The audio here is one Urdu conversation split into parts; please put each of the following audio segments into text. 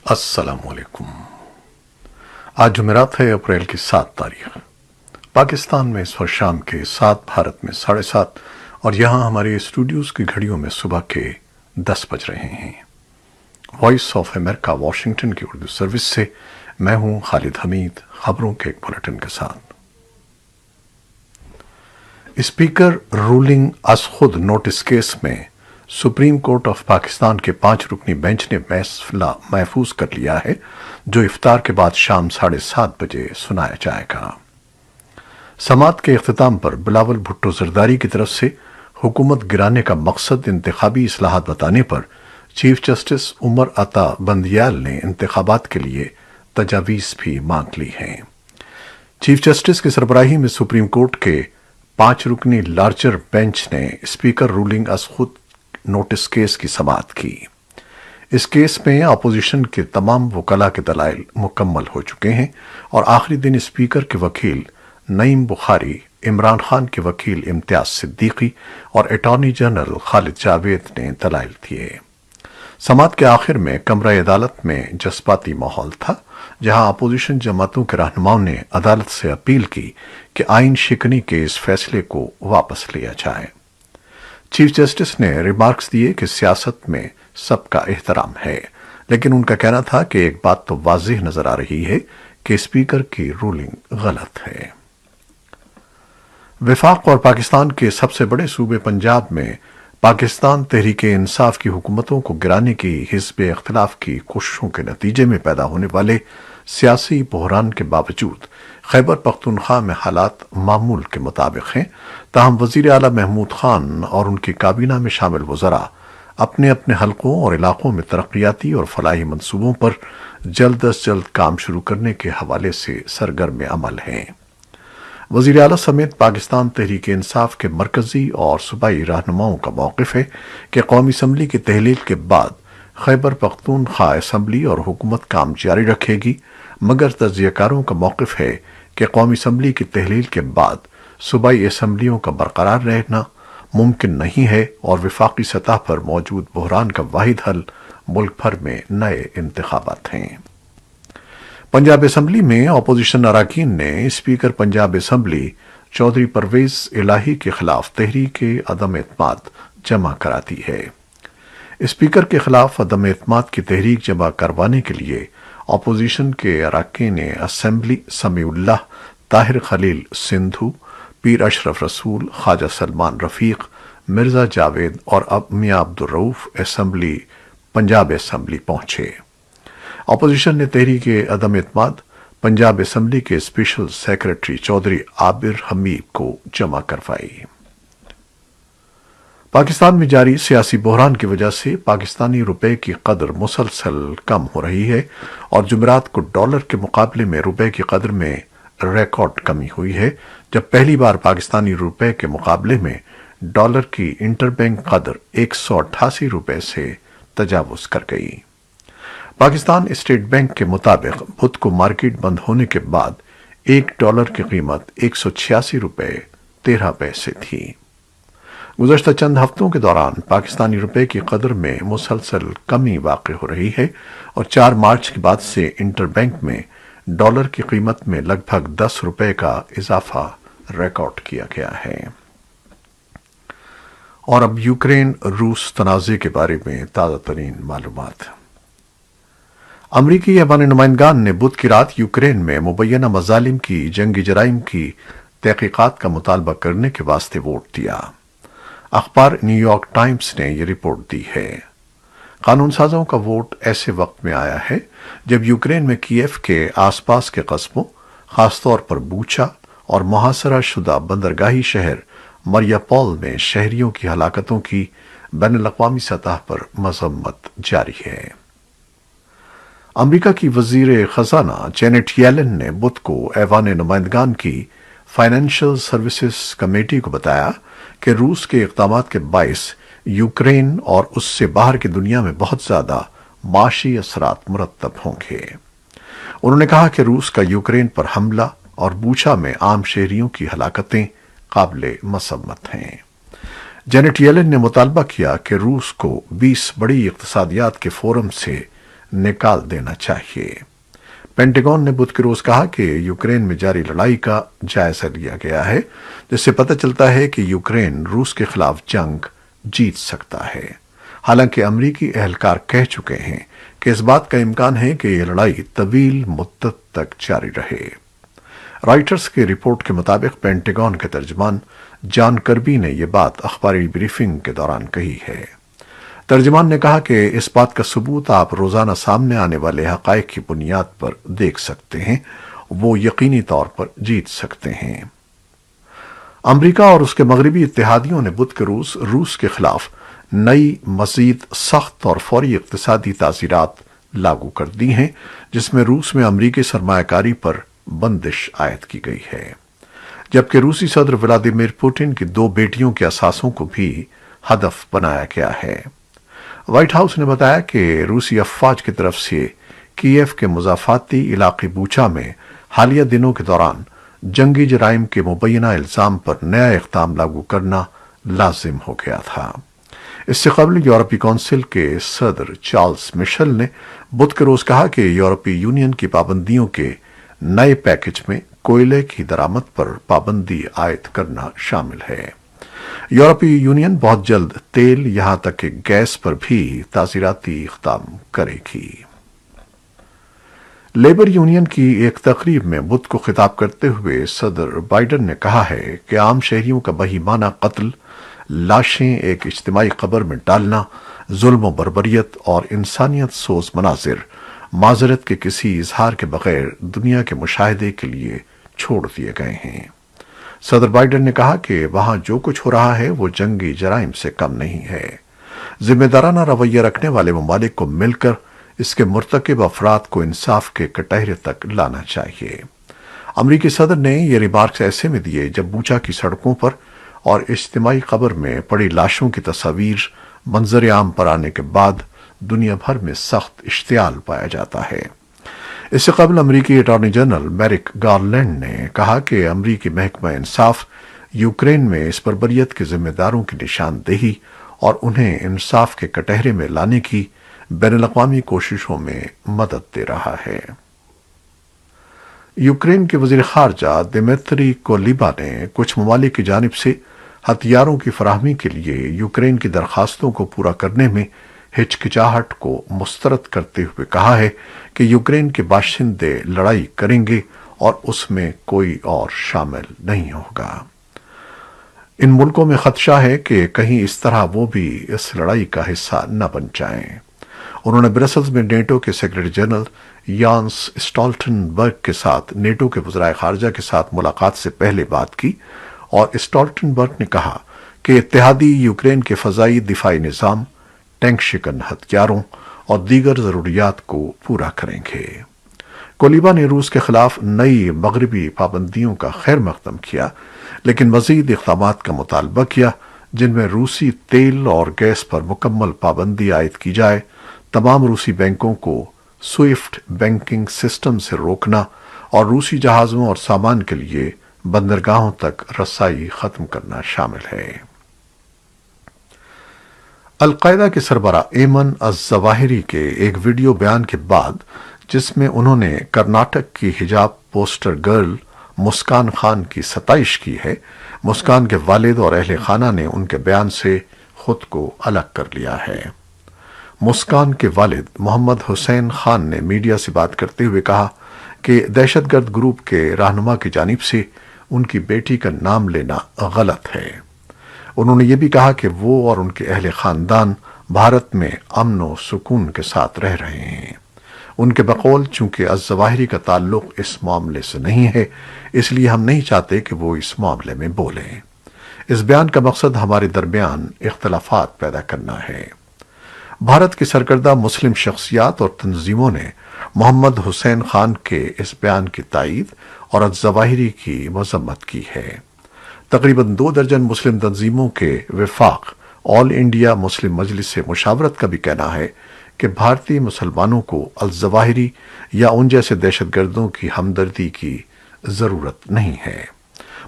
السلام علیکم۔ آج جمعرات ہے، اپریل کی 7 تاریخ۔ پاکستان میں اس وقت شام کے 7، بھارت میں 7:30 اور یہاں ہمارے اسٹوڈیوز کی گھڑیوں میں صبح کے 10 بج رہے ہیں۔ وائس آف امریکہ واشنگٹن کی اردو سروس سے میں ہوں خالد حمید، خبروں کے ایک بلیٹن کے ساتھ۔ اسپیکر رولنگ از خود نوٹس کیس میں سپریم کورٹ آف پاکستان کے 5 رکنی بینچ نے فیصلہ محفوظ کر لیا ہے، جو افطار کے بعد شام 7:30 بجے سنایا جائے گا۔ سماعت کے اختتام پر بلاول بھٹو زرداری کی طرف سے حکومت گرانے کا مقصد انتخابی اصلاحات بتانے پر چیف جسٹس عمر عطا بندیال نے انتخابات کے لیے تجاویز بھی مانگ لی ہیں۔ چیف جسٹس کی سربراہی میں سپریم کورٹ کے 5 رکنی لارجر بینچ نے اسپیکر رولنگ از خود نوٹس کیس کی سماعت کی۔ اس کیس میں اپوزیشن کے تمام وکلاء کے دلائل مکمل ہو چکے ہیں اور آخری دن اسپیکر کے وکیل نعیم بخاری، عمران خان کے وکیل امتیاز صدیقی اور اٹارنی جنرل خالد جاوید نے دلائل دیے۔ سماعت کے آخر میں کمرہ عدالت میں جذباتی ماحول تھا، جہاں اپوزیشن جماعتوں کے رہنماؤں نے عدالت سے اپیل کی کہ آئین شکنی کے اس فیصلے کو واپس لیا جائے۔ چیف جسٹس نے ریمارکس دیے کہ سیاست میں سب کا احترام ہے، لیکن ان کا کہنا تھا کہ ایک بات تو واضح نظر آ رہی ہے کہ اسپیکر کی رولنگ غلط ہے۔ وفاق اور پاکستان کے سب سے بڑے صوبے پنجاب میں پاکستان تحریک انصاف کی حکومتوں کو گرانے کی حزب اختلاف کی کوششوں کے نتیجے میں پیدا ہونے والے سیاسی بحران کے باوجود خیبر پختونخوا میں حالات معمول کے مطابق ہیں، تاہم وزیر اعلیٰ محمود خان اور ان کی کابینہ میں شامل وزراء اپنے اپنے حلقوں اور علاقوں میں ترقیاتی اور فلاحی منصوبوں پر جلد از جلد کام شروع کرنے کے حوالے سے سرگرم عمل ہیں۔ وزیر اعلیٰ سمیت پاکستان تحریک انصاف کے مرکزی اور صوبائی رہنماؤں کا موقف ہے کہ قومی اسمبلی کی تحلیل کے بعد خیبر پختونخوا اسمبلی اور حکومت کام جاری رکھے گی، مگر تجزیہ کاروں کا موقف ہے کہ قومی اسمبلی کی تحلیل کے بعد صوبائی اسمبلیوں کا برقرار رہنا ممکن نہیں ہے اور وفاقی سطح پر موجود بحران کا واحد حل ملک بھر میں نئے انتخابات ہیں۔ پنجاب اسمبلی میں اپوزیشن اراکین نے اسپیکر پنجاب اسمبلی چودھری پرویز الہی کے خلاف تحریک عدم اعتماد جمع کرا دی ہے۔ اسپیکر کے خلاف عدم اعتماد کی تحریک جمع کروانے کے لیے اپوزیشن کے اراکین اسمبلی سمیع اللہ، طاہر خلیل سندھو، پیر اشرف رسول، خواجہ سلمان رفیق، مرزا جاوید اور میاں عبدالرؤف پنجاب اسمبلی پہنچے۔ اپوزیشن نے تحریک عدم اعتماد پنجاب اسمبلی کے اسپیشل سیکرٹری چودھری عابر حمید کو جمع کروائی۔ پاکستان میں جاری سیاسی بحران کی وجہ سے پاکستانی روپے کی قدر مسلسل کم ہو رہی ہے اور جمعرات کو ڈالر کے مقابلے میں روپے کی قدر میں ریکارڈ کمی ہوئی ہے، جب پہلی بار پاکستانی روپے کے مقابلے میں ڈالر کی انٹر بینک قدر 188 روپے سے تجاوز کر گئی۔ پاکستان اسٹیٹ بینک کے مطابق بدھ کو مارکیٹ بند ہونے کے بعد $1 کی قیمت 186 روپے 13 پیسے تھی۔ گزشتہ چند ہفتوں کے دوران پاکستانی روپے کی قدر میں مسلسل کمی واقع ہو رہی ہے اور 4 مارچ کے بعد سے انٹر بینک میں ڈالر کی قیمت میں لگ بھگ 10 روپے کا اضافہ ریکارڈ کیا گیا ہے۔ اور اب یوکرین روس تنازع کے بارے میں تازہ ترین معلومات۔ امریکی ایوان نمائندگان نے بدھ کی رات یوکرین میں مبینہ مظالم کی جنگی جرائم کی تحقیقات کا مطالبہ کرنے کے واسطے ووٹ دیا۔ اخبار نیو یارک ٹائمز نے یہ رپورٹ دی ہے۔ قانون سازوں کا ووٹ ایسے وقت میں آیا ہے جب یوکرین میں کیف کے آس پاس کے قصبوں، خاص طور پر بوچا اور محاصرہ شدہ بندرگاہی شہر مریاپول میں شہریوں کی ہلاکتوں کی بین الاقوامی سطح پر مذمت جاری ہے۔ امریکہ کی وزیر خزانہ جینٹ ییلن نے بدھ کو ایوان نمائندگان کی فائنینشل سروسز کمیٹی کو بتایا کہ روس کے اقدامات کے باعث یوکرین اور اس سے باہر کی دنیا میں بہت زیادہ معاشی اثرات مرتب ہوں گے۔ انہوں نے کہا کہ روس کا یوکرین پر حملہ اور بوچا میں عام شہریوں کی ہلاکتیں قابل مذمت ہیں۔ جینٹ ییلن نے مطالبہ کیا کہ روس کو 20 بڑی اقتصادیات کے فورم سے نکال دینا چاہیے۔ پینٹاگون نے بدھ کے روز کہا کہ یوکرین میں جاری لڑائی کا جائزہ لیا گیا ہے، جس سے پتہ چلتا ہے کہ یوکرین روس کے خلاف جنگ جیت سکتا ہے۔ حالانکہ امریکی اہلکار کہہ چکے ہیں کہ اس بات کا امکان ہے کہ یہ لڑائی طویل مدت تک جاری رہے۔ رائٹرز کی رپورٹ کے مطابق پینٹاگون کے ترجمان جان کربی نے یہ بات اخباری بریفنگ کے دوران کہی ہے۔ ترجمان نے کہا کہ اس بات کا ثبوت آپ روزانہ سامنے آنے والے حقائق کی بنیاد پر دیکھ سکتے ہیں، وہ یقینی طور پر جیت سکتے ہیں۔ امریکہ اور اس کے مغربی اتحادیوں نے بدھ کے روز روس کے خلاف نئی مزید سخت اور فوری اقتصادی تعزیرات لاگو کر دی ہیں، جس میں روس میں امریکی سرمایہ کاری پر بندش عائد کی گئی ہے، جبکہ روسی صدر ولادیمیر پوٹن کی 2 بیٹیوں کے اثاثوں کو بھی ہدف بنایا گیا ہے۔ وائٹ ہاؤس نے بتایا کہ روسی افواج کی طرف سے کیف کے مضافاتی علاقے بوچا میں حالیہ دنوں کے دوران جنگی جرائم کے مبینہ الزام پر نیا اقدام لاگو کرنا لازم ہو گیا تھا۔ اس سے قبل یورپی کونسل کے صدر چارلز مشل نے بدھ کے روز کہا کہ یورپی یونین کی پابندیوں کے نئے پیکج میں کوئلے کی درآمد پر پابندی عائد کرنا شامل ہے۔ یورپی یونین بہت جلد تیل یہاں تک کہ گیس پر بھی تعزیراتی اقدام کرے گی۔ لیبر یونین کی ایک تقریب میں بدھ کو خطاب کرتے ہوئے صدر بائیڈن نے کہا ہے کہ عام شہریوں کا بہیمانہ قتل، لاشیں ایک اجتماعی قبر میں ڈالنا، ظلم و بربریت اور انسانیت سوز مناظر معذرت کے کسی اظہار کے بغیر دنیا کے مشاہدے کے لیے چھوڑ دیے گئے ہیں۔ صدر بائیڈن نے کہا کہ وہاں جو کچھ ہو رہا ہے وہ جنگی جرائم سے کم نہیں ہے۔ ذمہ دارانہ رویہ رکھنے والے ممالک کو مل کر اس کے مرتکب افراد کو انصاف کے کٹہرے تک لانا چاہیے۔ امریکی صدر نے یہ ریمارکس ایسے میں دیے جب بوچا کی سڑکوں پر اور اجتماعی قبر میں پڑی لاشوں کی تصاویر منظر عام پر آنے کے بعد دنیا بھر میں سخت اشتعال پایا جاتا ہے۔ اس سے قبل امریکی اٹارنی جنرل میرک گارلینڈ نے کہا کہ امریکی محکمہ انصاف یوکرین میں اس بربریت کے ذمہ داروں کی نشاندہی اور انہیں انصاف کے کٹہرے میں لانے کی بین الاقوامی کوششوں میں مدد دے رہا ہے۔ یوکرین کے وزیر خارجہ دمیتری کولیبا نے کچھ ممالک کی جانب سے ہتھیاروں کی فراہمی کے لیے یوکرین کی درخواستوں کو پورا کرنے میں ہچکچاہٹ کو مسترد کرتے ہوئے کہا ہے کہ یوکرین کے باشندے لڑائی کریں گے اور اس میں کوئی اور شامل نہیں ہوگا۔ ان ملکوں میں خدشہ ہے کہ کہیں اس طرح وہ بھی اس لڑائی کا حصہ نہ بن جائیں۔ انہوں نے برسلز میں نیٹو کے سیکرٹری جنرل یانس اسٹالٹنبرگ کے ساتھ نیٹو کے وزرائے خارجہ کے ساتھ ملاقات سے پہلے بات کی، اور اسٹالٹنبرگ نے کہا کہ اتحادی یوکرین کے فضائی دفاعی نظام، ٹینک شکن ہتھیاروں اور دیگر ضروریات کو پورا کریں گے۔ کولیبا نے روس کے خلاف نئی مغربی پابندیوں کا خیر مقدم کیا، لیکن مزید اقدامات کا مطالبہ کیا جن میں روسی تیل اور گیس پر مکمل پابندی عائد کی جائے، تمام روسی بینکوں کو سوئفٹ بینکنگ سسٹم سے روکنا اور روسی جہازوں اور سامان کے لیے بندرگاہوں تک رسائی ختم کرنا شامل ہے۔ القاعدہ کے سربراہ ایمن الظواہری کے ایک ویڈیو بیان کے بعد جس میں انہوں نے کرناٹک کی حجاب پوسٹر گرل مسکان خان کی ستائش کی ہے، مسکان کے والد اور اہل خانہ نے ان کے بیان سے خود کو الگ کر لیا ہے۔ مسکان کے والد محمد حسین خان نے میڈیا سے بات کرتے ہوئے کہا کہ دہشت گرد گروپ کے رہنما کی جانب سے ان کی بیٹی کا نام لینا غلط ہے۔ انہوں نے یہ بھی کہا کہ وہ اور ان کے اہل خاندان بھارت میں امن و سکون کے ساتھ رہ رہے ہیں۔ ان کے بقول چونکہ الظواہری کا تعلق اس معاملے سے نہیں ہے، اس لیے ہم نہیں چاہتے کہ وہ اس معاملے میں بولیں۔ اس بیان کا مقصد ہمارے درمیان اختلافات پیدا کرنا ہے۔ بھارت کی سرکردہ مسلم شخصیات اور تنظیموں نے محمد حسین خان کے اس بیان کی تائید اور الظواہری کی مذمت کی ہے۔ تقریباً 2 درجن مسلم تنظیموں کے وفاق آل انڈیا مسلم مجلس سے مشاورت کا بھی کہنا ہے کہ بھارتی مسلمانوں کو الظواہری یا ان جیسے دہشت گردوں کی ہمدردی کی ضرورت نہیں ہے۔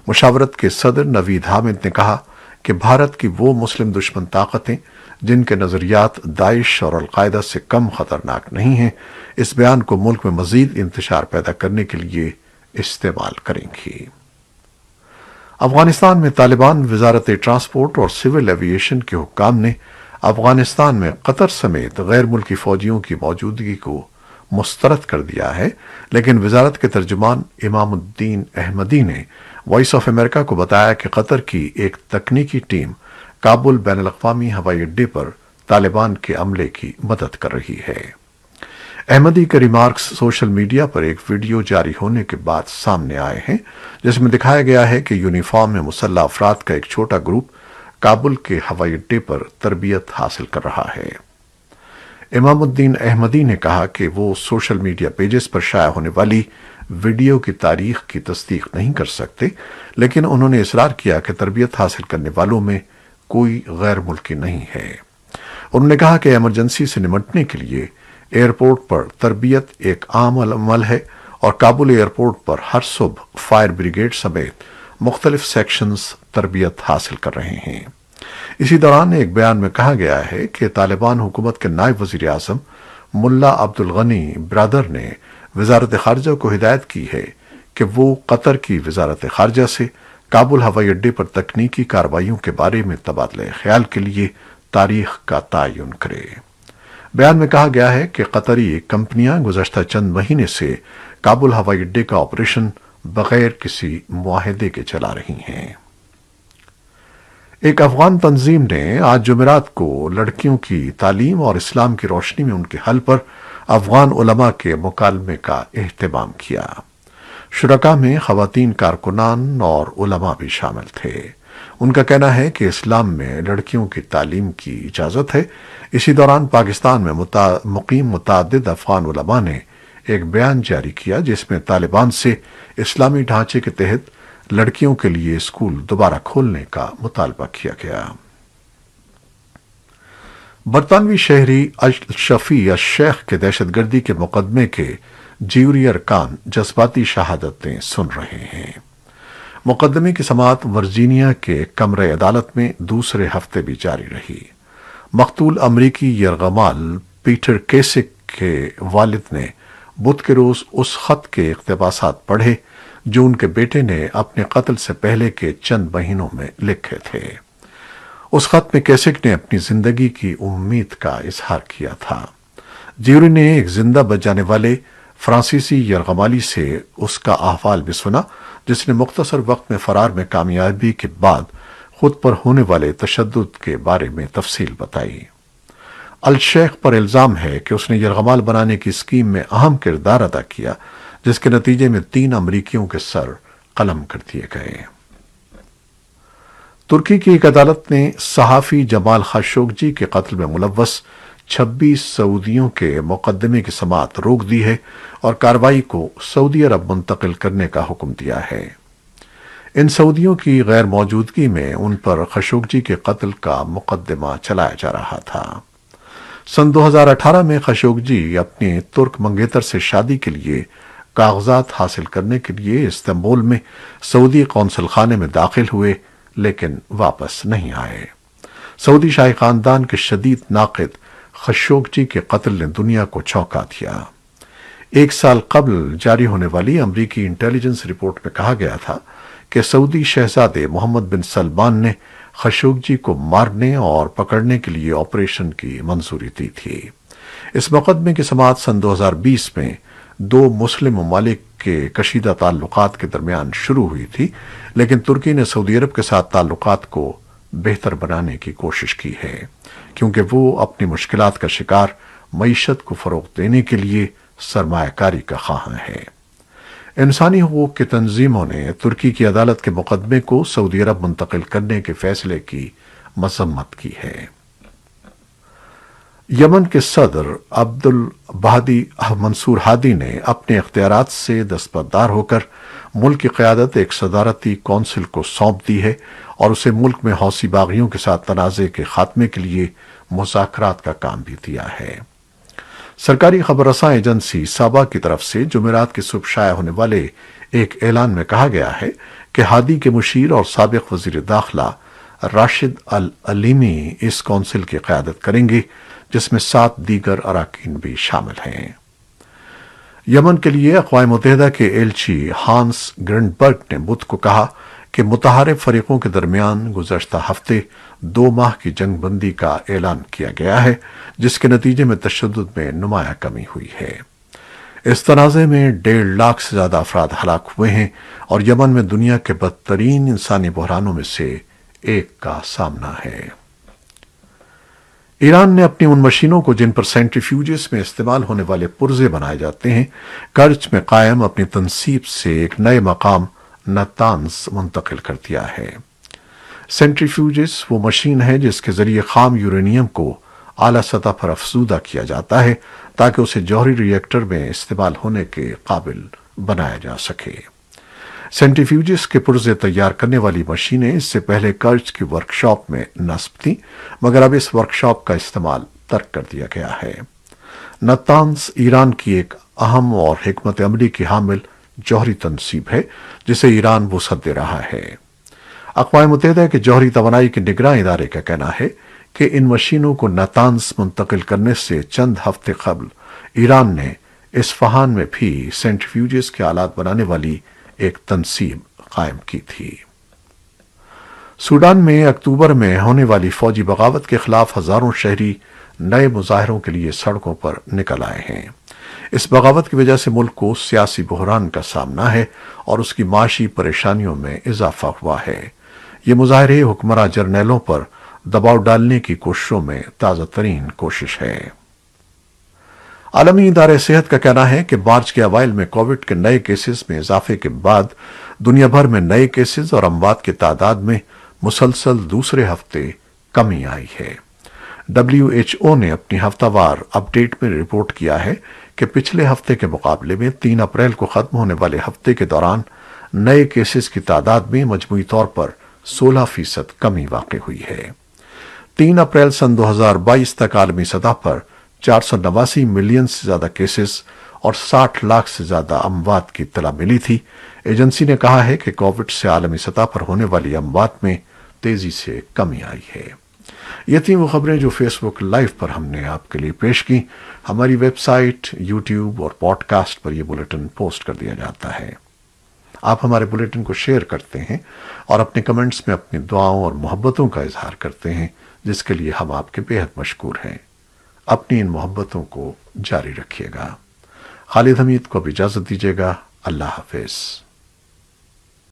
مشاورت کے صدر نوید حامد نے کہا کہ بھارت کی وہ مسلم دشمن طاقتیں جن کے نظریات داعش اور القاعدہ سے کم خطرناک نہیں ہیں، اس بیان کو ملک میں مزید انتشار پیدا کرنے کے لیے استعمال کریں گی۔ افغانستان میں طالبان وزارت ٹرانسپورٹ اور سول ایوییشن کے حکام نے افغانستان میں قطر سمیت غیر ملکی فوجیوں کی موجودگی کو مسترد کر دیا ہے، لیکن وزارت کے ترجمان امام الدین احمدی نے وائس آف امریکہ کو بتایا کہ قطر کی ایک تکنیکی ٹیم کابل بین الاقوامی ہوائی اڈے پر طالبان کے عملے کی مدد کر رہی ہے۔ احمدی کے ریمارکس سوشل میڈیا پر ایک ویڈیو جاری ہونے کے بعد سامنے آئے ہیں، جس میں دکھایا گیا ہے کہ یونیفارم میں مسلح افراد کا ایک چھوٹا گروپ کابل کے ہوائی اڈے پر تربیت حاصل کر رہا ہے۔ امام الدین احمدی نے کہا کہ وہ سوشل میڈیا پیجز پر شائع ہونے والی ویڈیو کی تاریخ کی تصدیق نہیں کر سکتے، لیکن انہوں نے اصرار کیا کہ تربیت حاصل کرنے والوں میں کوئی غیر ملکی نہیں ہے۔ انہوں نے کہا کہ ایمرجنسی سے نمٹنے کے لیے ایئرپورٹ پر تربیت ایک عام عمل ہے اور کابل ایئرپورٹ پر ہر صبح فائر بریگیڈ سمیت مختلف سیکشنز تربیت حاصل کر رہے ہیں۔ اسی دوران ایک بیان میں کہا گیا ہے کہ طالبان حکومت کے نائب وزیر اعظم ملا عبد الغنی برادر نے وزارت خارجہ کو ہدایت کی ہے کہ وہ قطر کی وزارت خارجہ سے کابل ہوائی اڈے پر تکنیکی کارروائیوں کے بارے میں تبادلہ خیال کے لیے تاریخ کا تعین کرے۔ بیان میں کہا گیا ہے کہ قطری کمپنیاں گزشتہ چند مہینے سے کابل ہوائی اڈے کا آپریشن بغیر کسی معاہدے کے چلا رہی ہیں۔ ایک افغان تنظیم نے آج جمعرات کو لڑکیوں کی تعلیم اور اسلام کی روشنی میں ان کے حل پر افغان علماء کے مکالمے کا اہتمام کیا۔ شرکاء میں خواتین کارکنان اور علماء بھی شامل تھے۔ ان کا کہنا ہے کہ اسلام میں لڑکیوں کی تعلیم کی اجازت ہے۔ اسی دوران پاکستان میں مقیم متعدد افغان علماء نے ایک بیان جاری کیا جس میں طالبان سے اسلامی ڈھانچے کے تحت لڑکیوں کے لیے اسکول دوبارہ کھولنے کا مطالبہ کیا گیا۔ برطانوی شہری الشفیع الشیخ کے دہشت گردی کے مقدمے کے جیوری ارکان جذباتی شہادتیں سن رہے ہیں۔ مقدمے کی سماعت ورجینیا کے کمرہ عدالت میں دوسرے ہفتے بھی جاری رہی۔ مقتول امریکی یرغمال پیٹر کیسک کے والد نے بدھ کے روز اس خط کے اقتباسات پڑھے جو ان کے بیٹے نے اپنے قتل سے پہلے کے چند مہینوں میں لکھے تھے۔ اس خط میں کیسک نے اپنی زندگی کی امید کا اظہار کیا تھا۔ جیوری نے ایک زندہ بچ جانے والے فرانسیسی یرغمالی سے اس کا احوال بھی سنا، جس نے مختصر وقت میں فرار میں کامیابی کے بعد خود پر ہونے والے تشدد کے بارے میں تفصیل بتائی۔ الشیخ پر الزام ہے کہ اس نے یرغمال بنانے کی اسکیم میں اہم کردار ادا کیا، جس کے نتیجے میں 3 امریکیوں کے سر قلم کر دیے گئے۔ ترکی کی ایک عدالت نے صحافی جمال خاشقجی کے قتل میں ملوث 26 سعودیوں کے مقدمے کی سماعت روک دی ہے اور کارروائی کو سعودی عرب منتقل کرنے کا حکم دیا ہے۔ ان سعودیوں کی غیر موجودگی میں ان پر خاشقجی کے قتل کا مقدمہ چلایا جا رہا تھا۔ سن 2018 میں خاشقجی اپنی ترک منگیتر سے شادی کے لیے کاغذات حاصل کرنے کے لیے استنبول میں سعودی قونصل خانے میں داخل ہوئے، لیکن واپس نہیں آئے۔ سعودی شاہی خاندان کے شدید ناقد خاشقجی کے قتل نے دنیا کو چونکا دیا۔ 1 سال قبل جاری ہونے والی امریکی انٹیلیجنس رپورٹ میں کہا گیا تھا کہ سعودی شہزادے محمد بن سلمان نے خاشقجی کو مارنے اور پکڑنے کے لیے آپریشن کی منظوری دی تھی۔ اس مقدمے کی سماعت سن 2020 میں 2 مسلم ممالک کے کشیدہ تعلقات کے درمیان شروع ہوئی تھی، لیکن ترکی نے سعودی عرب کے ساتھ تعلقات کو بہتر بنانے کی کوشش کی ہے، کیونکہ وہ اپنی مشکلات کا شکار معیشت کو فروغ دینے کے لیے سرمایہ کاری کا خواہاں ہے۔ انسانی حقوق کی تنظیموں نے ترکی کی عدالت کے مقدمے کو سعودی عرب منتقل کرنے کے فیصلے کی مذمت کی ہے۔ یمن کے صدر عبد الباہی منصور ہادی نے اپنے اختیارات سے دستبردار ہو کر ملک کی قیادت ایک صدارتی کونسل کو سونپ دی ہے اور اسے ملک میں حوثی باغیوں کے ساتھ تنازع کے خاتمے کے لیے مذاکرات کا کام بھی دیا ہے۔ سرکاری خبر رساں ایجنسی سابا کی طرف سے جمعرات کی صبح شائع ہونے والے ایک اعلان میں کہا گیا ہے کہ ہادی کے مشیر اور سابق وزیر داخلہ راشد العلیمی اس کونسل کی قیادت کریں گے، جس میں 7 دیگر اراکین بھی شامل ہیں۔ یمن کے لیے اقوام متحدہ کے ایلچی ہانس گرنڈبرگ نے بدھ کو کہا کہ متحارب فریقوں کے درمیان گزشتہ ہفتے 2 ماہ کی جنگ بندی کا اعلان کیا گیا ہے، جس کے نتیجے میں تشدد میں نمایاں کمی ہوئی ہے۔ اس تنازع میں 1.5 لاکھ سے زیادہ افراد ہلاک ہوئے ہیں اور یمن میں دنیا کے بدترین انسانی بحرانوں میں سے ایک کا سامنا ہے۔ ایران نے اپنی ان مشینوں کو جن پر سینٹریفیوجز میں استعمال ہونے والے پرزے بنائے جاتے ہیں، کرچ میں قائم اپنی تنصیب سے ایک نئے مقام نتانز منتقل کر دیا ہے۔ سینٹریفیوجز وہ مشین ہے جس کے ذریعے خام یورینیم کو اعلیٰ سطح پر افزودہ کیا جاتا ہے تاکہ اسے جوہری ری ایکٹر میں استعمال ہونے کے قابل بنایا جا سکے۔ سینٹریفیوجز کے پرزے تیار کرنے والی مشینیں اس سے پہلے کرچ کی ورکشاپ میں نصب تھیں، مگر اب اس ورکشاپ کا استعمال ترک کر دیا گیا ہے۔ نتانز ایران کی ایک اہم اور حکمت عملی کی حامل جوہری تنصیب ہے جسے ایران وسعت دے رہا ہے۔ اقوام متحدہ کے جوہری توانائی کے نگراں ادارے کا کہنا ہے کہ ان مشینوں کو نتانز منتقل کرنے سے چند ہفتے قبل ایران نے اصفہان میں بھی سینٹریفیوجز کے آلات بنانے والی ایک تنصیب قائم کی تھی۔ سوڈان میں اکتوبر میں ہونے والی فوجی بغاوت کے خلاف ہزاروں شہری نئے مظاہروں کے لیے سڑکوں پر نکل آئے ہیں۔ اس بغاوت کی وجہ سے ملک کو سیاسی بحران کا سامنا ہے اور اس کی معاشی پریشانیوں میں اضافہ ہوا ہے۔ یہ مظاہرے حکمراں جرنیلوں پر دباؤ ڈالنے کی کوششوں میں تازہ ترین کوشش ہے۔ عالمی ادارہ صحت کا کہنا ہے کہ مارچ کے اوائل میں کووڈ کے نئے کیسز میں اضافے کے بعد دنیا بھر میں نئے کیسز اور اموات کی تعداد میں مسلسل دوسرے ہفتے کمی آئی ہے۔ WHO نے اپنی ہفتہ وار اپ ڈیٹ میں رپورٹ کیا ہے کہ پچھلے ہفتے کے مقابلے میں 3 اپریل کو ختم ہونے والے ہفتے کے دوران نئے کیسز کی تعداد میں مجموعی طور پر 16% کمی واقع ہوئی ہے۔ 3 اپریل سن 2022 تک عالمی سطح پر 489 ملین سے زیادہ کیسز اور 60 لاکھ سے زیادہ اموات کی اطلاع ملی تھی۔ ایجنسی نے کہا ہے کہ کووڈ سے عالمی سطح پر ہونے والی اموات میں تیزی سے کمی آئی ہے۔ یہ تھیں وہ خبریں جو فیس بک لائیو پر ہم نے آپ کے لیے پیش کی۔ ہماری ویب سائٹ، یوٹیوب اور پوڈ کاسٹ پر یہ بلیٹن پوسٹ کر دیا جاتا ہے۔ آپ ہمارے بلیٹن کو شیئر کرتے ہیں اور اپنے کمنٹس میں اپنی دعاؤں اور محبتوں کا اظہار کرتے ہیں، جس کے لیے ہم آپ کے بےحد مشکور ہیں۔ اپنی ان محبتوں کو جاری رکھیے گا۔ خالد حمید کو اب اجازت دیجیے گا۔ اللہ حافظ۔